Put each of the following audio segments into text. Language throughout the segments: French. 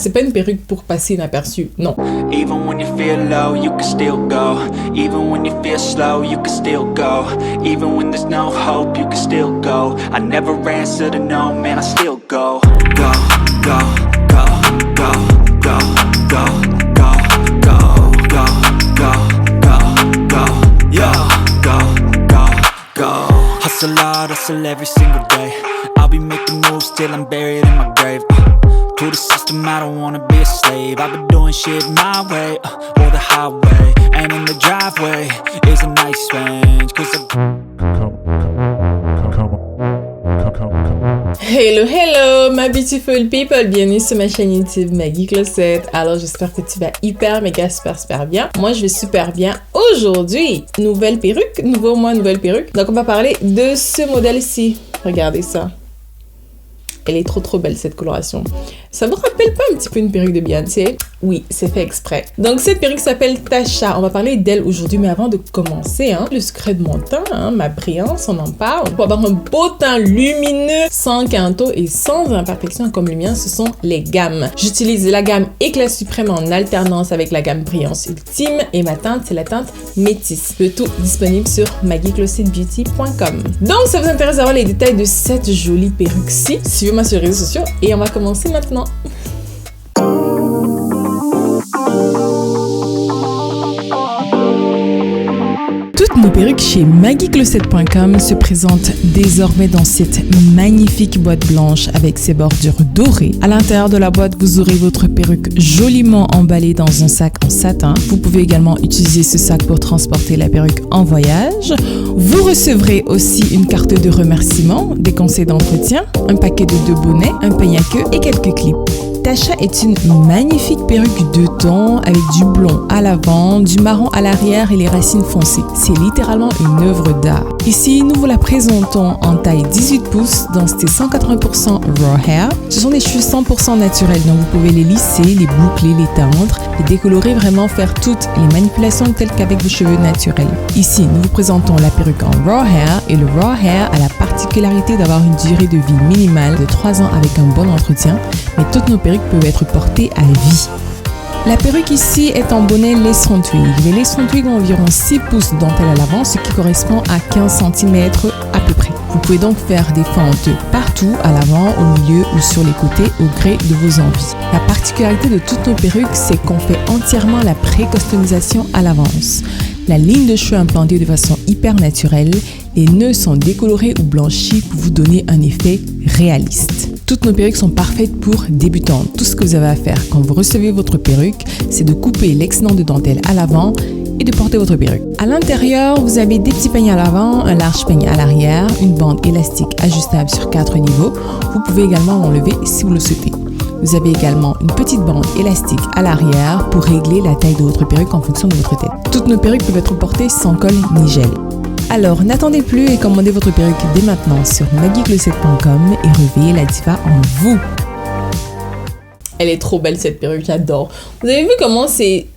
C'est pas une perruque pour passer inaperçu, non. Even when you feel low, you can still go. Even when you feel slow, you can still go. Even when there's no hope, you can still go. I never answer to no, man, I still go. Go, go, go, go, go, go, go, go, go, go, go, go, yo, go, go, go. Hustle hard, hustle every single day. I'll be making moves till I'm buried in my grave. To the system, I don't wanna be a slave. I've been doing shit my way, or the highway. And in the driveway is a nice range. Cause Hello, hello, my beautiful people. Bienvenue sur ma chaîne YouTube Maggie Closet. Alors, j'espère que tu vas hyper, méga, super bien. Moi, je vais super bien. Aujourd'hui, nouvelle perruque, nouveau mois, nouvelle perruque. Donc, on va parler de ce modèle-ci. Regardez ça. Elle est trop belle cette coloration. Ça vous rappelle pas un petit peu une perruque de Beyoncé? Oui, c'est fait exprès. Donc cette perruque s'appelle Tasha. On va parler d'elle aujourd'hui, mais avant de commencer, le secret de mon teint, ma brillance, on en parle. Pour avoir un beau teint lumineux, sans quinto et sans imperfection comme le mien, ce sont les gammes. J'utilise la gamme Éclat Suprême en alternance avec la gamme Brillance Ultime et ma teinte, c'est la teinte Métis. Le tout disponible sur maggieclosetbeauty.com. Donc ça vous intéresse d'avoir les détails de cette jolie perruque-ci? Suivez-moi sur les réseaux sociaux et on va commencer maintenant. Toutes nos perruques chez maggiecloset.com se présentent désormais dans cette magnifique boîte blanche avec ses bordures dorées. À l'intérieur de la boîte, vous aurez votre perruque joliment emballée dans un sac en satin. Vous pouvez également utiliser ce sac pour transporter la perruque en voyage. Vous recevrez aussi une carte de remerciement, des conseils d'entretien, un paquet de 2 bonnets, un peigne à queue et quelques clips. Tasha est une magnifique perruque de ton avec du blond à l'avant, du marron à l'arrière et les racines foncées. C'est littéralement une œuvre d'art. Ici, nous vous la présentons en taille 18 pouces, densité 180% raw hair. Ce sont des cheveux 100% naturels, donc vous pouvez les lisser, les boucler, les teindre, les décolorer, vraiment faire toutes les manipulations telles qu'avec vos cheveux naturels. Ici, nous vous présentons la perruque en raw hair et le raw hair a la particularité d'avoir une durée de vie minimale de 3 ans avec un bon entretien, mais toutes nos perruques peuvent être portées à vie. La perruque ici est en bonnet lace front wig. Les lace front wig ont environ 6 pouces de dentelle à l'avant, ce qui correspond à 15 cm à peu près. Vous pouvez donc faire des fentes partout, à l'avant, au milieu ou sur les côtés, au gré de vos envies. La particularité de toutes nos perruques, c'est qu'on fait entièrement la pré-customisation à l'avance. La ligne de cheveux implantée de façon hyper naturelle, les nœuds sont décolorés ou blanchis pour vous donner un effet réaliste. Toutes nos perruques sont parfaites pour débutants. Tout ce que vous avez à faire quand vous recevez votre perruque, c'est de couper l'excédent de dentelle à l'avant et de porter votre perruque. À l'intérieur, vous avez des petits peignes à l'avant, un large peigne à l'arrière, une bande élastique ajustable sur 4 niveaux. Vous pouvez également l'enlever si vous le souhaitez. Vous avez également une petite bande élastique à l'arrière pour régler la taille de votre perruque en fonction de votre tête. Toutes nos perruques peuvent être portées sans colle ni gel. Alors, n'attendez plus et commandez votre perruque dès maintenant sur maggiecloset.com et réveillez la diva en vous. Elle est trop belle cette perruque, j'adore. Vous avez vu comment c'est...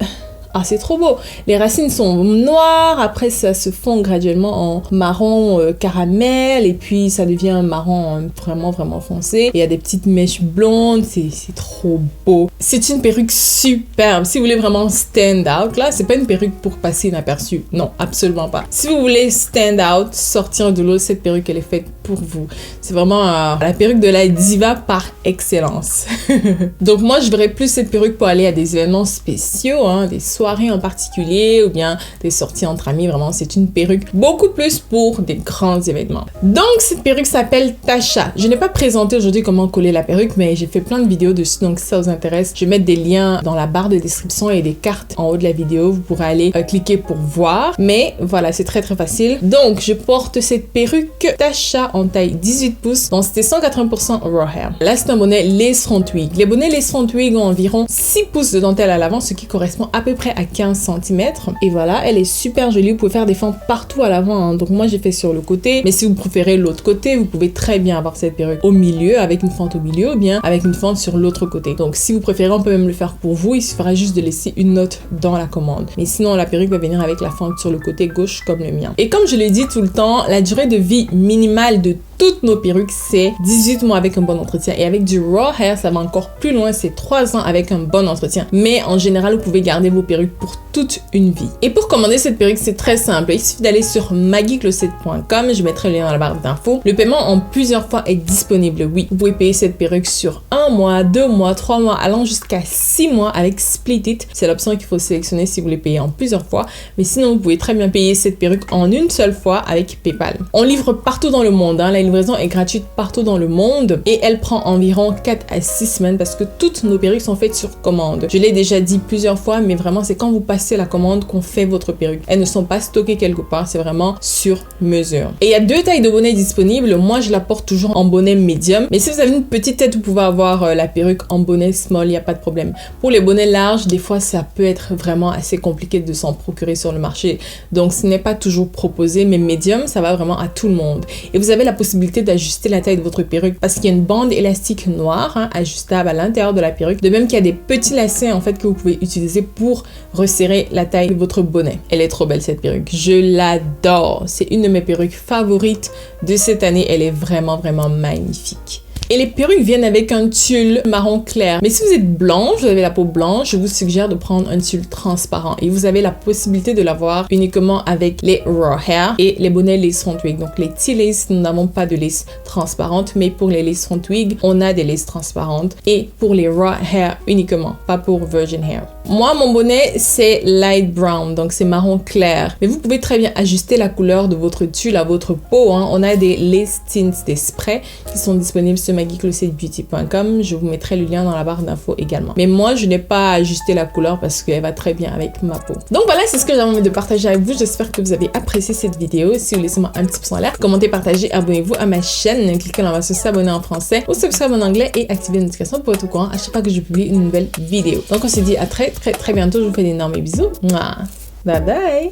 Ah, c'est trop beau. Les racines sont noires, après ça se fond graduellement en marron caramel et puis ça devient un marron vraiment foncé. Il y a des petites mèches blondes, c'est trop beau. C'est une perruque superbe. Si vous voulez vraiment stand out, là, c'est pas une perruque pour passer inaperçu. Non, absolument pas. Si vous voulez stand out, sortir de l'eau, cette perruque, elle est faite pour vous. C'est vraiment la perruque de la diva par excellence. Donc moi, je verrais plus cette perruque pour aller à des événements spéciaux, des soirées en particulier ou bien des sorties entre amis. Vraiment, c'est une perruque beaucoup plus pour des grands événements. Donc, cette perruque s'appelle Tasha. Je n'ai pas présenté aujourd'hui comment coller la perruque, mais j'ai fait plein de vidéos dessus. Donc, si ça vous intéresse, je vais mettre des liens dans la barre de description et des cartes en haut de la vidéo. Vous pourrez aller cliquer pour voir. Mais voilà, c'est très facile. Donc, je porte cette perruque Tasha en taille 18 pouces. Donc, c'était 180% raw hair. Là, c'est un bonnet lace front wig. Les bonnets lace front wig ont environ 6 pouces de dentelle à l'avant, ce qui correspond à peu près à 15 cm. Et voilà, elle est super jolie. Vous pouvez faire des fentes partout à l'avant. Donc, moi, j'ai fait sur le côté. Mais si vous préférez l'autre côté, vous pouvez très bien avoir cette perruque au milieu, avec une fente au milieu, ou bien avec une fente sur l'autre côté. Donc, si vous préférez, on peut même le faire pour vous. Il suffira juste de laisser une note dans la commande. Mais sinon, la perruque va venir avec la fente sur le côté gauche comme le mien. Et comme je l'ai dit tout le temps, la durée de vie minimale de toutes nos perruques, c'est 18 mois avec un bon entretien. Et avec du raw hair, ça va encore plus loin, c'est 3 ans avec un bon entretien. Mais en général, vous pouvez garder vos perruques pour toute une vie. Et pour commander cette perruque, c'est très simple. Il suffit d'aller sur magicloset.com. Je mettrai le lien dans la barre d'infos. Le paiement en plusieurs fois est disponible. Oui, vous pouvez payer cette perruque sur 1 mois, 2 mois, 3 mois, allant jusqu'à 6 mois avec Split It. C'est l'option qu'il faut sélectionner si vous voulez payer en plusieurs fois. Mais sinon, vous pouvez très bien payer cette perruque en une seule fois avec PayPal. On livre partout dans le monde. La livraison est gratuite partout dans le monde et elle prend environ 4 à 6 semaines parce que toutes nos perruques sont faites sur commande. Je l'ai déjà dit plusieurs fois, mais vraiment, c'est quand vous passez la commande qu'on fait votre perruque. Elles ne sont pas stockées quelque part, c'est vraiment sur mesure. Et il y a 2 tailles de bonnet disponibles. Moi, je la porte toujours en bonnet médium. Mais si vous avez une petite tête, vous pouvez avoir la perruque en bonnet small, il n'y a pas de problème. Pour les bonnets larges, des fois, ça peut être vraiment assez compliqué de s'en procurer sur le marché. Donc, ce n'est pas toujours proposé, mais médium, ça va vraiment à tout le monde. Et vous avez la possibilité d'ajuster la taille de votre perruque parce qu'il y a une bande élastique noire ajustable à l'intérieur de la perruque. De même qu'il y a des petits lacets en fait que vous pouvez utiliser pour resserrer la taille de votre bonnet. Elle est trop belle cette perruque. Je l'adore. C'est une de mes perruques favorites de cette année. Elle est vraiment, vraiment magnifique. Et les perruques viennent avec un tulle marron clair. Mais si vous êtes blanche, vous avez la peau blanche, je vous suggère de prendre un tulle transparent. Et vous avez la possibilité de l'avoir uniquement avec les raw hair et les bonnets lace front wig. Donc les T-lace, nous n'avons pas de lace transparente, mais pour les lace front wig, on a des laces transparentes. Et pour les raw hair uniquement, pas pour virgin hair. Moi, mon bonnet, c'est light brown, donc c'est marron clair. Mais vous pouvez très bien ajuster la couleur de votre tulle à votre peau. On a des lace tints, des sprays qui sont disponibles sur magiclosetbeauty.com. Je vous mettrai le lien dans la barre d'infos également. Mais moi, je n'ai pas ajusté la couleur parce qu'elle va très bien avec ma peau. Donc voilà, c'est ce que j'avais envie de partager avec vous. J'espère que vous avez apprécié cette vidéo. Si vous laissez-moi un petit pouce en l'air, commentez, partagez, abonnez-vous à ma chaîne. Cliquez dans sur s'abonner en français ou subscribe en anglais et activez les notifications pour être au courant à chaque fois que je publie une nouvelle vidéo. Donc on se dit à très bientôt. Je vous fais d'énormes bisous. Mouah. Bye bye.